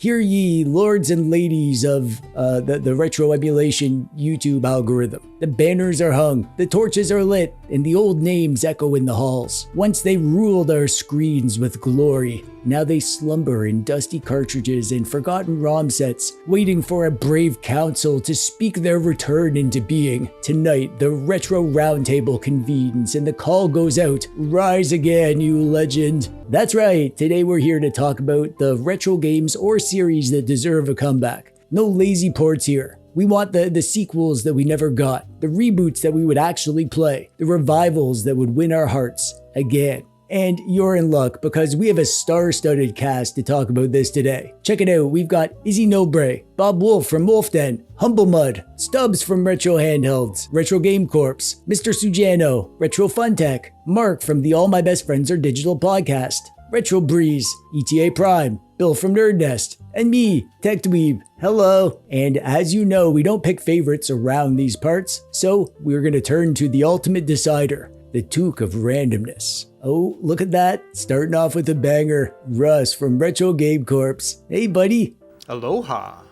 Hear ye, lords and ladies of the retro emulation YouTube algorithm. The banners are hung, the torches are lit, and the old names echo in the halls. Once they ruled our screens with glory, now they slumber in dusty cartridges and forgotten ROM sets, waiting for a brave council to speak their return into being. Tonight, the Retro Roundtable convenes and the call goes out, rise again, you legend. That's right, today we're here to talk about the retro games or series that deserve a comeback. No lazy ports here. We want the sequels that we never got, the reboots that we would actually play, the revivals that would win our hearts again. And you're in luck because we have a star-studded cast to talk about this today. Check it out, we've got Izzy Nobre, Bob Wulff from Wulff Den, Humblemud, Stubbs from Retro Handhelds, Retro Game Corps, Mr. Sujano, Retro Funtech, Mark from the All My Best Friends Are Digital podcast, RetroBreeze, ETA Prime, Bill from Nerd Nest, and me, TechDweeb. Hello. And as you know, we don't pick favorites around these parts, so we're going to turn to the ultimate decider, the Toque of Randomness. Oh, look at that. Starting off with a banger. Russ from Retro Game Corps. Hey, buddy. Aloha.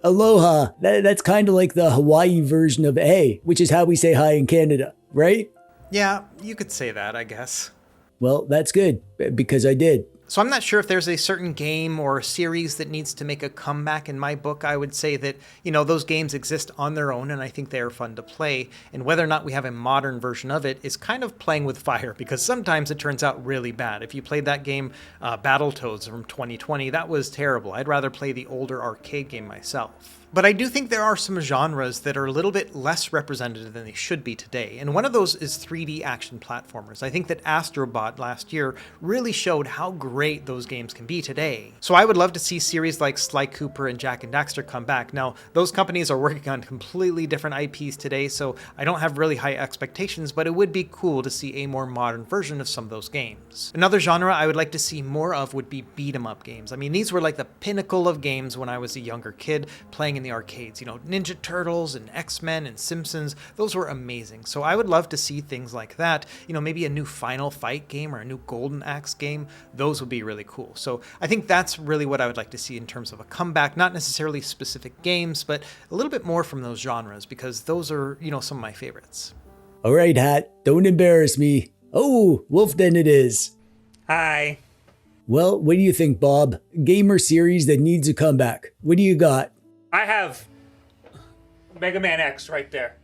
Aloha. That's kind of like the Hawaii version of hey, which is how we say hi in Canada, right? Yeah, you could say that, I guess. Well, that's good, because I did. So I'm not sure if there's a certain game or series that needs to make a comeback. In my book, I would say that, those games exist on their own, and I think they are fun to play. And whether or not we have a modern version of it is kind of playing with fire, because sometimes it turns out really bad. If you played that game, Battletoads from 2020, that was terrible. I'd rather play the older arcade game myself. But I do think there are some genres that are a little bit less representative than they should be today. And one of those is 3D action platformers. I think that Astrobot last year really showed how great those games can be today. So I would love to see series like Sly Cooper and Jak and Daxter come back. Now, those companies are working on completely different IPs today, so I don't have really high expectations, but it would be cool to see a more modern version of some of those games. Another genre I would like to see more of would be beat-em-up games. I mean, these were like the pinnacle of games when I was a younger kid playing in the arcades. Ninja Turtles and X-Men and Simpsons, those were amazing. So I would love to see things like that. Maybe a new Final Fight game or a new Golden Axe game. Those would be really cool. So I think that's really what I would like to see in terms of a comeback, not necessarily specific games, but a little bit more from those genres, because those are, some of my favorites. All right, Hat, don't embarrass me. Oh, Wulff Den it is. Hi. Well, what do you think, Bob? Gamer series that needs a comeback. What do you got? I have Mega Man X right there.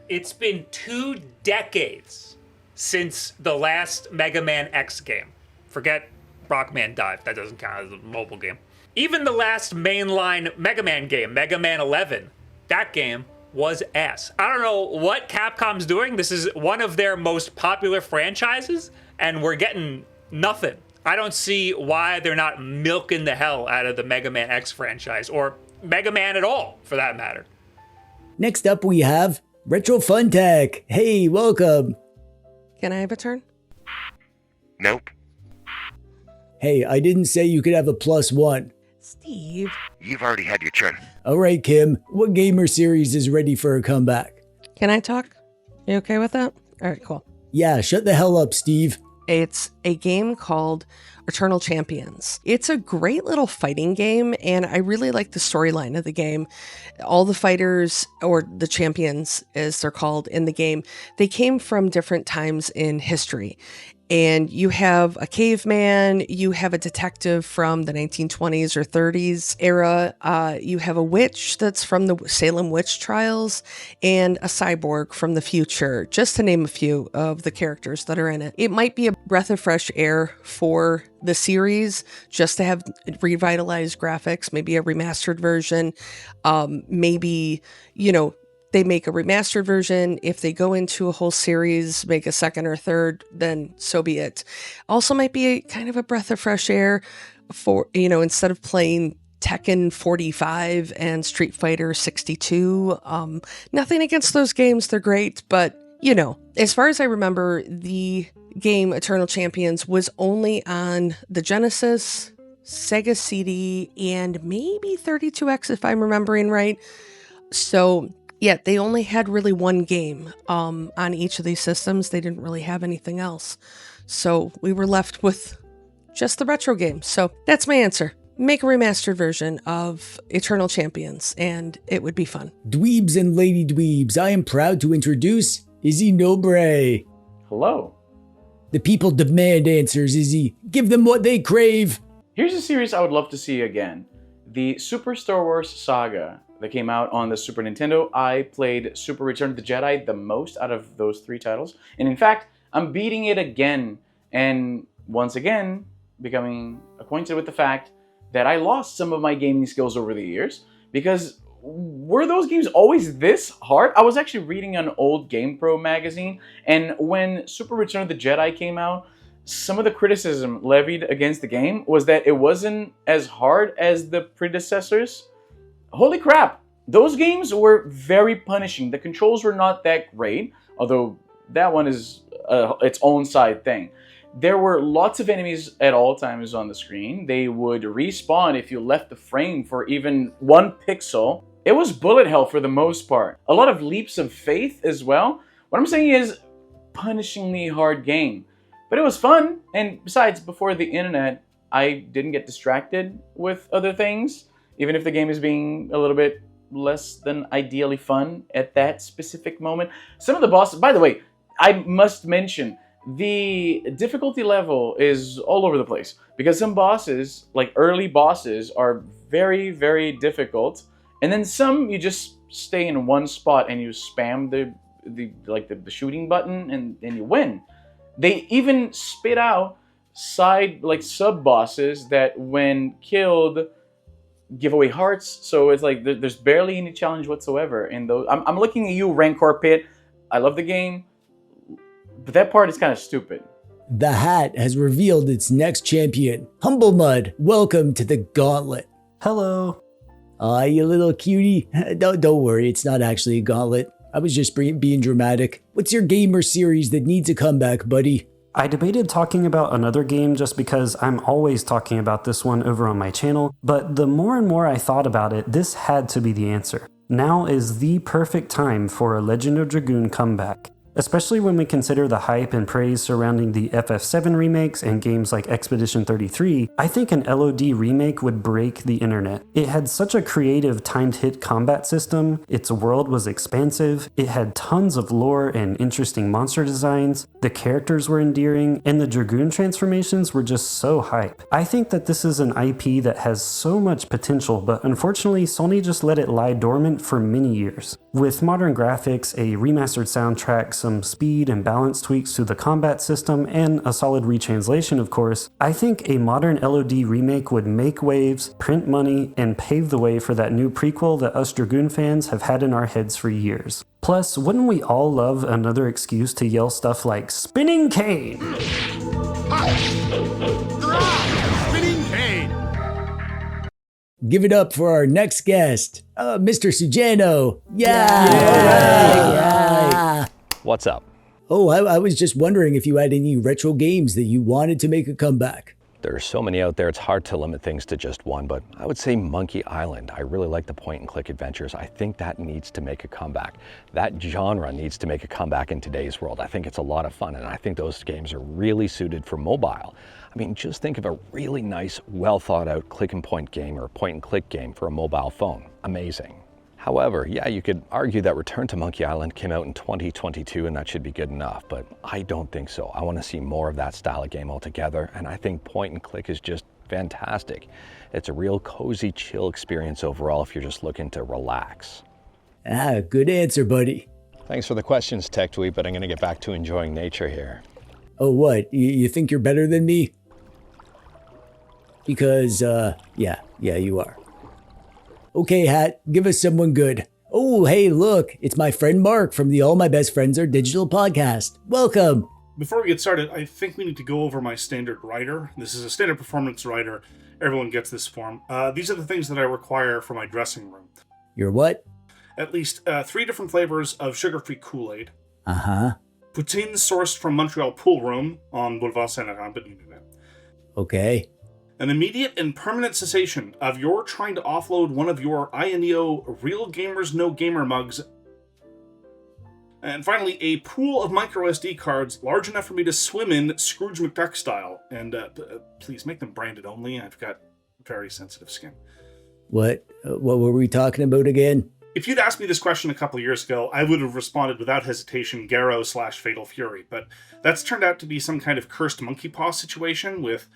It's been 2 decades since the last Mega Man X game. Forget Rockman Dive, that doesn't count as a mobile game. Even the last mainline Mega Man game, Mega Man 11, that game was ass. I don't know what Capcom's doing. This is one of their most popular franchises, and we're getting nothing. I don't see why they're not milking the hell out of the Mega Man X franchise, or Mega Man at all, for that matter. Next up we have Retro Funtech. Hey, welcome. Can I have a turn? Nope. Hey, I didn't say you could have a +1. Steve. You've already had your turn. All right, Kim, what gamer series is ready for a comeback? Can I talk? You okay with that? All right, cool. Yeah, shut the hell up, Steve. It's a game called Eternal Champions. It's a great little fighting game, and I really like the storyline of the game. All the fighters, or the champions as they're called in the game, they came from different times in history. And you have a caveman, you have a detective from the 1920s or 30s era, you have a witch that's from the Salem witch trials, and a cyborg from the future, just to name a few of the characters that are in it. It might be a breath of fresh air for the series, just to have revitalized graphics, maybe a remastered version, maybe, they make a remastered version. If they go into a whole series, make a second or third, then so be it. Also might be kind of a breath of fresh air for, instead of playing Tekken 45 and Street Fighter 62. Nothing against those games. They're great. But, as far as I remember, the game Eternal Champions was only on the Genesis, Sega CD, and maybe 32X if I'm remembering right. So yeah, they only had really one game on each of these systems. They didn't really have anything else. So we were left with just the retro games. So that's my answer. make a remastered version of Eternal Champions, and it would be fun. Dweebs and lady dweebs, I am proud to introduce Izzy Nobre. Hello. The people demand answers, Izzy. Give them what they crave. Here's a series I would love to see again. The Super Star Wars Saga that came out on the Super Nintendo. I played Super Return of the Jedi the most out of those 3 titles. And in fact, I'm beating it again and once again becoming acquainted with the fact that I lost some of my gaming skills over the years, because were those games always this hard? I was actually reading an old GamePro magazine, and when Super Return of the Jedi came out, some of the criticism levied against the game was that it wasn't as hard as the predecessors. Holy crap! Those games were very punishing. The controls were not that great, although that one is its own side thing. There were lots of enemies at all times on the screen. They would respawn if you left the frame for even 1 pixel. It was bullet hell for the most part. A lot of leaps of faith as well. What I'm saying is, punishingly hard game. But it was fun, and besides, before the internet, I didn't get distracted with other things, even if the game is being a little bit less than ideally fun at that specific moment. Some of the bosses, by the way, I must mention, the difficulty level is all over the place, because some bosses, like early bosses, are very, very difficult, and then some you just stay in one spot and you spam the shooting button and you win. They even spit out sub bosses that when killed give away hearts, so it's like there's barely any challenge whatsoever in those. I'm looking at you, Rancor Pit. I love the game, but that part is kind of stupid. The hat has revealed its next champion. Humblemud, welcome to the gauntlet. Hello. Aw, you little cutie. Don't worry, it's not actually a gauntlet. I was just being dramatic. What's your game or series that needs a comeback, buddy? I debated talking about another game just because I'm always talking about this one over on my channel, but the more and more I thought about it, this had to be the answer. Now is the perfect time for a Legend of Dragoon comeback. Especially when we consider the hype and praise surrounding the FF7 remakes and games like Expedition 33, I think an LOD remake would break the internet. It had such a creative timed hit combat system, its world was expansive, it had tons of lore and interesting monster designs, the characters were endearing, and the Dragoon transformations were just so hype. I think that this is an IP that has so much potential, but unfortunately Sony just let it lie dormant for many years. With modern graphics, a remastered soundtrack, some speed and balance tweaks to the combat system, and a solid retranslation of course, I think a modern LOD remake would make waves, print money, and pave the way for that new prequel that us Dragoon fans have had in our heads for years. Plus, wouldn't we all love another excuse to yell stuff like Spinning Cane? Spinning cane! Give it up for our next guest, Mr. Sujano. Yeah. What's up? Oh, I was just wondering if you had any retro games that you wanted to make a comeback. There are so many out there, it's hard to limit things to just one, but I would say Monkey Island. I really like the point and click adventures. I think that needs to make a comeback. That genre needs to make a comeback in today's world. I think it's a lot of fun, and I think those games are really suited for mobile. I mean, just think of a really nice, well thought out click and point game or point and click game for a mobile phone. Amazing. However, yeah, you could argue that Return to Monkey Island came out in 2022 and that should be good enough, but I don't think so. I want to see more of that style of game altogether, and I think point and click is just fantastic. It's a real cozy, chill experience overall if you're just looking to relax. Ah, good answer, buddy. Thanks for the questions, TechDweeb, but I'm going to get back to enjoying nature here. Oh, what? You think you're better than me? Because, yeah, you are. Okay, Hat, give us someone good. Oh, hey, look, it's my friend Mark from the All My Best Friends Are Digital podcast. Welcome. Before we get started, I think we need to go over my standard writer. This is a standard performance writer. Everyone gets this form. These are the things that I require for my dressing room. Your what? At least 3 different flavors of sugar-free Kool-Aid. Uh-huh. Poutine sourced from Montreal Pool Room on Boulevard Saint-Laurent. Okay. An immediate and permanent cessation of your trying to offload one of your INEO Real Gamers No Gamer mugs. And finally, a pool of micro SD cards large enough for me to swim in Scrooge McDuck style. And please make them branded only. I've got very sensitive skin. What were we talking about again? If you'd asked me this question a couple of years ago, I would have responded without hesitation, Garrow/Fatal Fury, but that's turned out to be some kind of cursed monkey paw situation with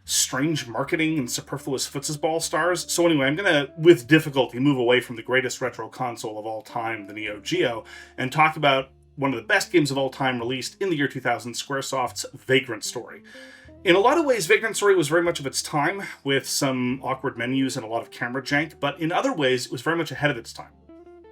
strange marketing and superfluous football stars. So anyway, I'm going to, with difficulty, move away from the greatest retro console of all time, the Neo Geo, and talk about one of the best games of all time released in the year 2000, Squaresoft's Vagrant Story. In a lot of ways, Vagrant Story was very much of its time, with some awkward menus and a lot of camera jank, but in other ways, it was very much ahead of its time.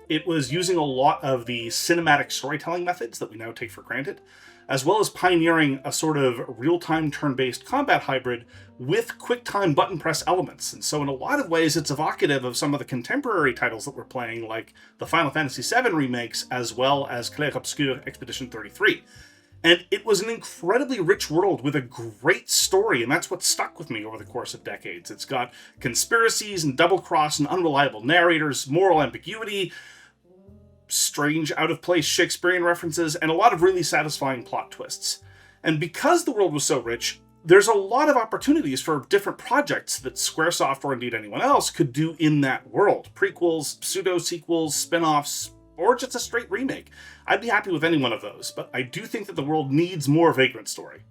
It was using a lot of the cinematic storytelling methods that we now take for granted, as well as pioneering a sort of real-time turn-based combat hybrid with quick-time button press elements. And so in a lot of ways, it's evocative of some of the contemporary titles that we're playing, like the Final Fantasy VII remakes, as well as Clair Obscur Expedition 33. And it was an incredibly rich world with a great story, and that's what stuck with me over the course of decades. It's got conspiracies and double-cross and unreliable narrators, moral ambiguity, strange, out-of-place Shakespearean references, and a lot of really satisfying plot twists. And because the world was so rich, there's a lot of opportunities for different projects that Squaresoft, or indeed anyone else, could do in that world. Prequels, pseudo-sequels, spin-offs, or just a straight remake. I'd be happy with any one of those, but I do think that the world needs more Vagrant Story.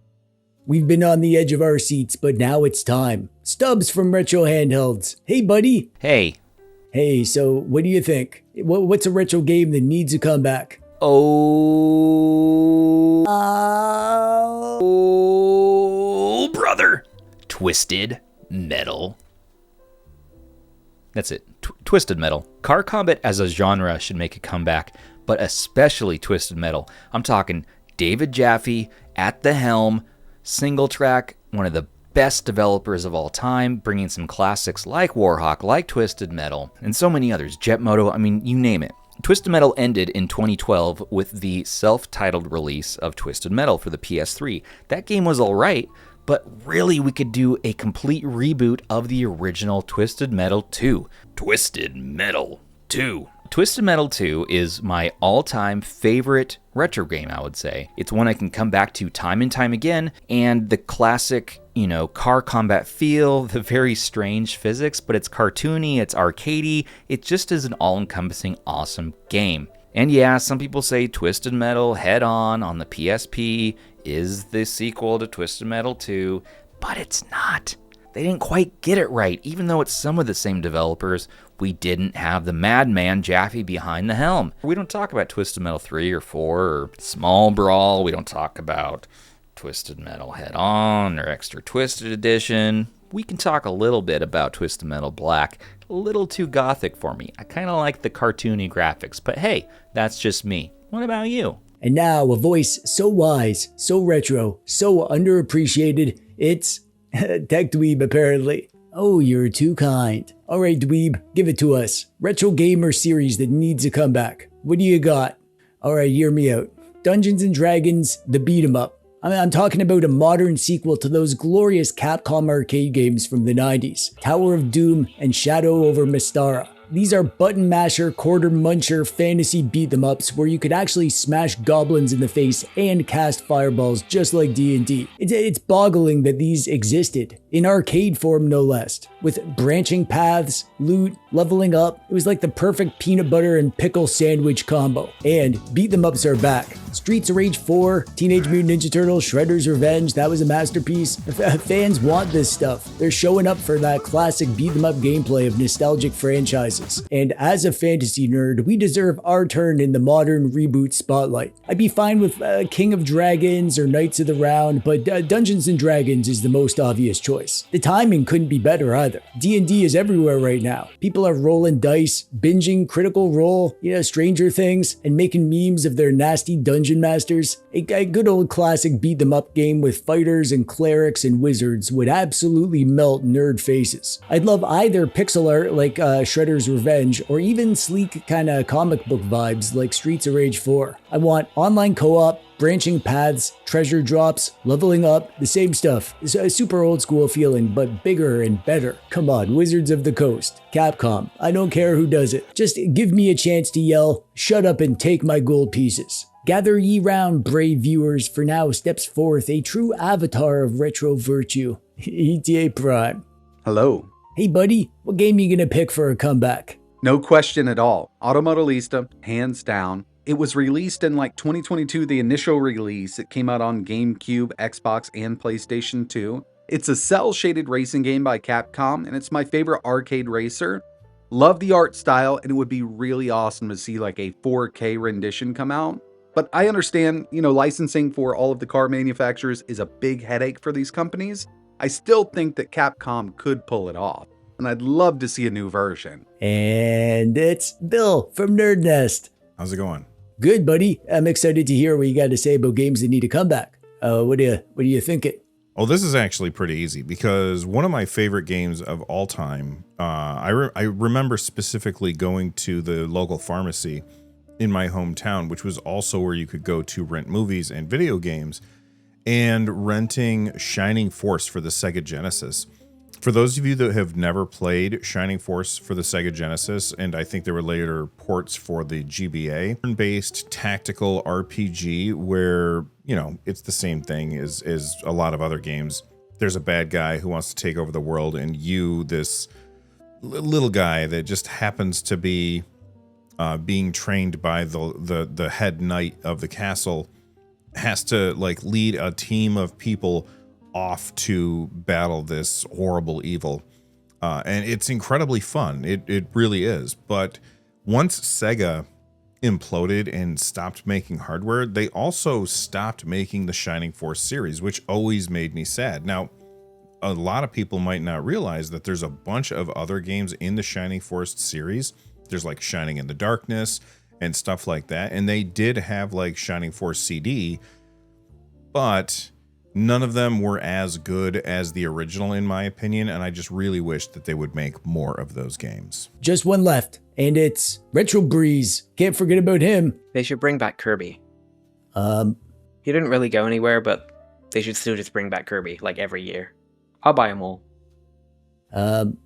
We've been on the edge of our seats, but now it's time. Stubbs from Retro Handhelds. Hey, buddy. Hey. Hey, so what do you think? What's a retro game that needs a comeback? Oh, brother. Twisted Metal. That's it. Twisted Metal. Car combat as a genre should make a comeback, but especially Twisted Metal. I'm talking David Jaffe at the helm, single track, one of the best developers of all time, bringing some classics like Warhawk, like Twisted Metal, and so many others. Jetmoto, I mean, you name it. Twisted Metal ended in 2012 with the self-titled release of Twisted Metal for the PS3. That game was alright, but really we could do a complete reboot of the original Twisted Metal 2. Twisted Metal 2. Twisted Metal 2 is my all-time favorite retro game, I would say. It's one I can come back to time and time again, and the classic, car combat feel, the very strange physics, but it's cartoony, it's arcadey, it just is an all-encompassing awesome game. And yeah, some people say Twisted Metal Head On the PSP is the sequel to Twisted Metal 2, but it's not. They didn't quite get it right. Even though it's some of the same developers, we didn't have the madman Jaffe behind the helm. We don't talk about Twisted Metal 3 or 4 or Small Brawl. We don't talk about Twisted Metal Head On or Extra Twisted Edition. We can talk a little bit about Twisted Metal Black. A little too gothic for me. I kind of like the cartoony graphics, but hey, that's just me. What about you? And now a voice so wise, so retro, so underappreciated, it's TechDweeb, apparently. Oh, you're too kind. Alright, Dweeb, give it to us. Retro gamer series that needs a comeback. What do you got? Alright, hear me out. Dungeons & Dragons, the beat 'em up. I'm talking about a modern sequel to those glorious Capcom arcade games from the 90s. Tower of Doom and Shadow over Mystara. These are button masher, quarter muncher fantasy beat 'em ups where you could actually smash goblins in the face and cast fireballs just like D&D. It's boggling that these existed, in arcade form no less, with branching paths, loot, leveling up. It was like the perfect peanut butter and pickle sandwich combo. And beat 'em ups are back. Streets of Rage 4, Teenage Mutant Ninja Turtles, Shredder's Revenge, that was a masterpiece. Fans want this stuff. They're showing up for that classic beat 'em up gameplay of nostalgic franchises. And as a fantasy nerd, we deserve our turn in the modern reboot spotlight. I'd be fine with King of Dragons or Knights of the Round, but Dungeons & Dragons is the most obvious choice. The timing couldn't be better either. D&D is everywhere right now. People are rolling dice, binging Critical Role, Stranger Things, and making memes of their nasty dungeon masters. A good old classic beat 'em up game with fighters and clerics and wizards would absolutely melt nerd faces. I'd love either pixel art like Shredder's Revenge, or even sleek kinda comic book vibes like Streets of Rage 4. I want online co-op, branching paths, treasure drops, leveling up, the same stuff. It's a super old school feeling, but bigger and better. Come on, Wizards of the Coast, Capcom, I don't care who does it. Just give me a chance to yell, shut up and take my gold pieces. Gather ye round, brave viewers, for now steps forth a true avatar of retro virtue, ETA Prime. Hello. Hey buddy, what game you gonna pick for a comeback? No question at all. Automodelista, hands down. It was released in like 2022, the initial release. It came out on GameCube, Xbox, and PlayStation 2. It's a cel-shaded racing game by Capcom, and it's my favorite arcade racer. Love the art style, and it would be really awesome to see like a 4K rendition come out. But I understand, licensing for all of the car manufacturers is a big headache for these companies. I still think that Capcom could pull it off, and I'd love to see a new version. And it's Bill from Nerd Nest. How's it going? Good, buddy. I'm excited to hear what you got to say about games that need a comeback. What do you thinking? Oh, this is actually pretty easy because one of my favorite games of all time, I remember specifically going to the local pharmacy in my hometown, which was also where you could go to rent movies and video games, and renting Shining Force for the Sega Genesis. For those of you that have never played Shining Force for the Sega Genesis, and I think there were later ports for the GBA, turn-based tactical RPG where, it's the same thing as a lot of other games. There's a bad guy who wants to take over the world, and you, this little guy that just happens to be being trained by the head knight of the castle, has to lead a team of people off to battle this horrible evil. And it's incredibly fun. It really is. But once Sega imploded and stopped making hardware, they also stopped making the Shining Force series, which always made me sad. Now, a lot of people might not realize that there's a bunch of other games in the Shining Force series. There's like Shining in the Darkness and stuff like that. And they did have like Shining Force CD, but none of them were as good as the original, in my opinion, and I just really wish that they would make more of those games. Just one left, and it's RetroBreeze. Can't forget about him. They should bring back Kirby. He didn't really go anywhere, but they should still just bring back Kirby, like every year. I'll buy them all.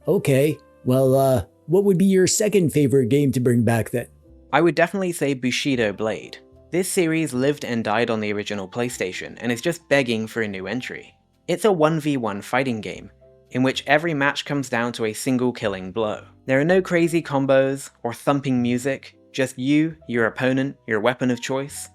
Okay. Well, what would be your second favorite game to bring back then? I would definitely say Bushido Blade. This series lived and died on the original PlayStation, and is just begging for a new entry. It's a 1v1 fighting game, in which every match comes down to a single killing blow. There are no crazy combos, or thumping music, just you, your opponent, your weapon of choice,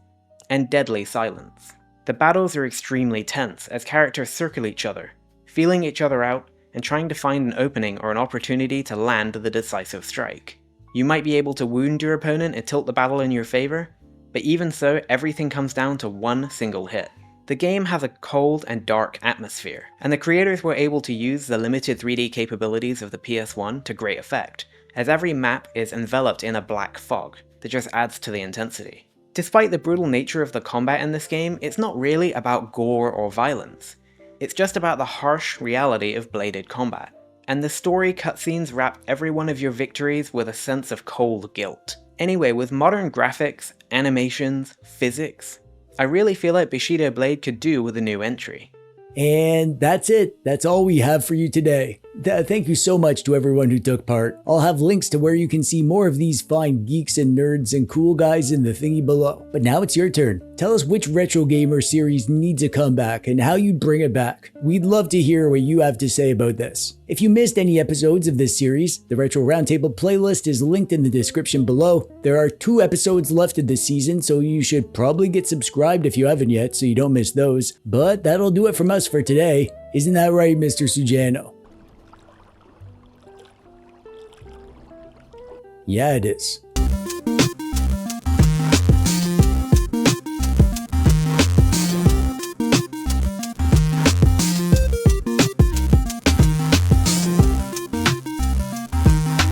and deadly silence. The battles are extremely tense, as characters circle each other, feeling each other out, and trying to find an opening or an opportunity to land the decisive strike. You might be able to wound your opponent and tilt the battle in your favor, but even so, everything comes down to one single hit. The game has a cold and dark atmosphere, and the creators were able to use the limited 3D capabilities of the PS1 to great effect, as every map is enveloped in a black fog that just adds to the intensity. Despite the brutal nature of the combat in this game, it's not really about gore or violence. It's just about the harsh reality of bladed combat, and the story cutscenes wrap every one of your victories with a sense of cold guilt. Anyway, with modern graphics, animations, physics, I really feel like Bushido Blade could do with a new entry. And that's it. That's all we have for you today. Thank you so much to everyone who took part. I'll have links to where you can see more of these fine geeks and nerds and cool guys in the thingy below. But now it's your turn. Tell us which retro gamer series needs a comeback and how you'd bring it back. We'd love to hear what you have to say about this. If you missed any episodes of this series, the Retro Roundtable playlist is linked in the description below. There are 2 episodes left of this season, so you should probably get subscribed if you haven't yet so you don't miss those. But that'll do it from us for today. Isn't that right, Mr. Sujano? Yeah, it is.